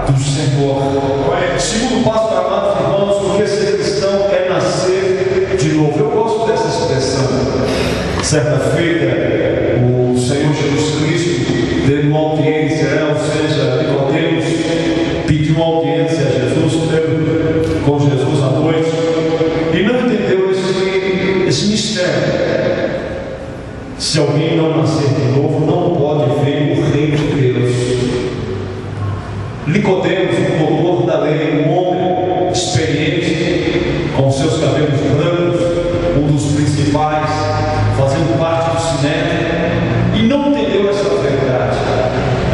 do Senhor. Segundo passo, para amados irmãos, o que é ser cristão é nascer de novo. Eu gosto dessa expressão. Certa feita, o Senhor Jesus Cristo deu uma audiência, ou seja, Nicodemos pediu uma audiência a Jesus, com Jesus à noite, e não entendeu esse mistério. Se alguém não nascer de novo, não pode ver o reino de Deus. Nicodemos, o doutor da lei, um homem experiente, com seus cabelos brancos, um dos principais, fazendo parte do sinédrio, e não entendeu essa verdade,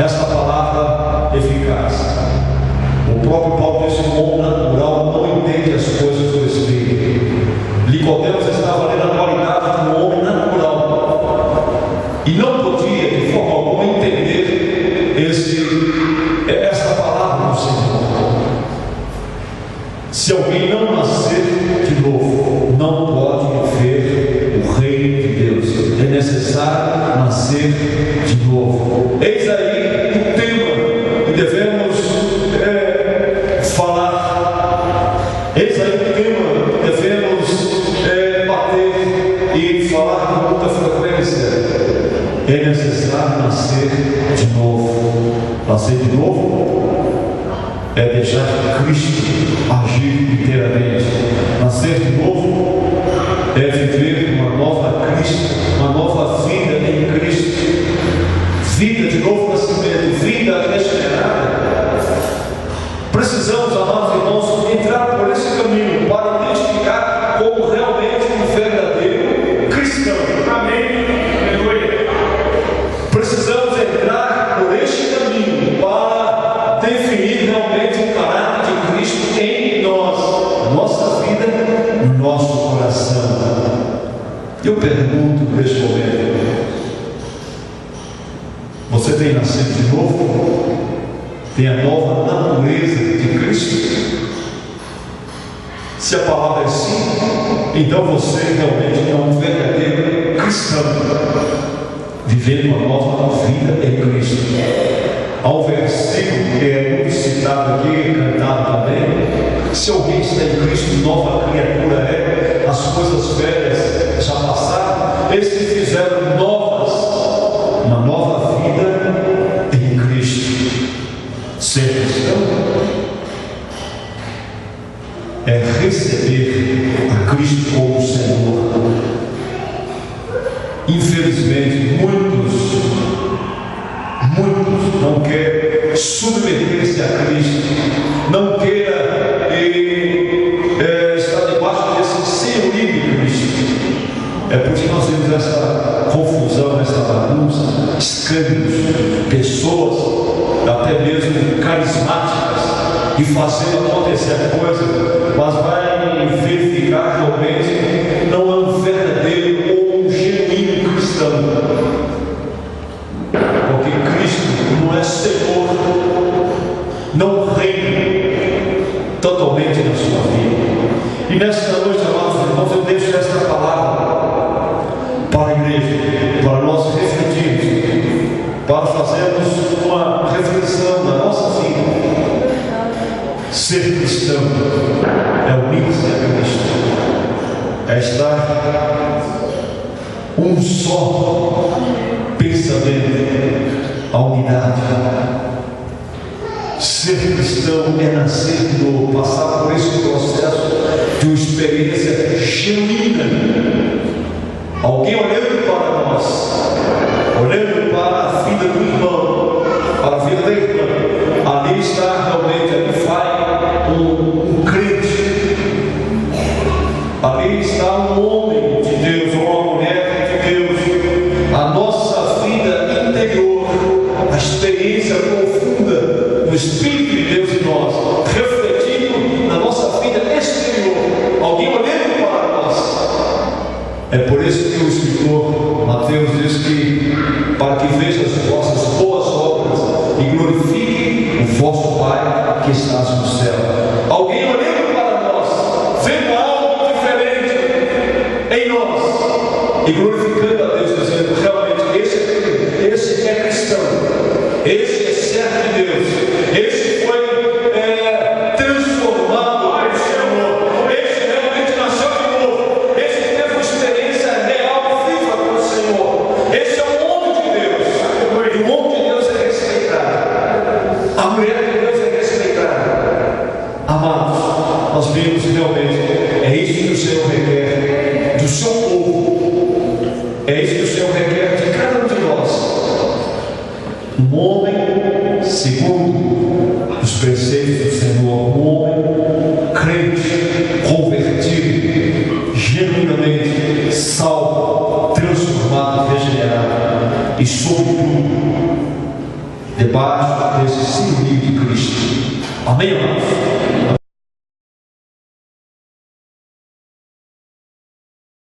essa palavra eficaz. O próprio Paulo disse: o homem natural não entende as coisas do Espírito. Nicodemos estava ali na qualidade de um homem natural, e não podia de forma alguma entender essa palavra do Senhor. Se alguém não nascer de novo, não pode ver o reino de Deus. É necessário nascer de novo. Eis aí o tema que devemos falar. Eis aí o tema que devemos bater e falar com muita frequência. É necessário nascer de novo. Nascer de novo é deixar Cristo agir inteiramente. Nascer de novo é viver uma nova Cristo, uma nova vida em Cristo. Vida de novo nascimento, vida regenerada. Precisamos, amados irmãos, entrar por esse caminho para identificar como realmente um verdadeiro cristão. Amém? Aleluia. Precisamos entrar por este caminho para definir realmente o caráter de Cristo em nós, nossa vida, no nosso coração. Eu pergunto neste momento: você tem nascido de novo? Tem a nova natureza de Cristo? Se a palavra é sim, então você realmente é um verdadeiro cristão, vivendo uma nova vida em Cristo. Há um versículo que é muito citado aqui, cantado também: se alguém está em Cristo, nova criatura é, as coisas velhas já passaram, eles se fizeram novas, uma nova vida em Cristo. Ser cristão é receber a Cristo como Senhor. Infelizmente, muitos não querem submeter-se a Cristo, não queira estar debaixo desse senhorio de Cristo. É por isso que nós temos essa confusão, essa bagunça, escândalos, pessoas até mesmo carismáticas, e fazendo acontecer a coisa, mas vai verificar realmente não é um verdadeiro ou um genuíno cristão, porque Cristo não é Senhor, não reina totalmente na sua vida. E nesta noite, amados irmãos, eu deixo esta palavra para a igreja, para nós refletirmos, para fazermos uma reflexão da nossa vida. Ser cristão é unir-se a Cristo, é estar um só pensamento, a unidade. Ser cristão é nascer de novo, passar por esse processo de uma experiência genuína. Alguém olhando para nós, olhando para a vida do irmão, para a vida da irmã, ali está realmente, ali vai um crente, ali está um homem de Deus, uma mulher de Deus. A nossa vida interior, a experiência profunda do Espírito de Deus em nós, refletindo na nossa vida exterior, alguém olhando para nós. É por isso que o escritor Mateus diz que para que veja as vossas boas obras e glorifique o vosso Pai que estás no céu. Alguém olhando para nós, vendo algo diferente em nós e glorificando a Deus, dizendo: realmente esse é cristão, esse é servo de Deus, esse foi e sobretudo debaixo desse senhorio de Cristo. Amém, amados?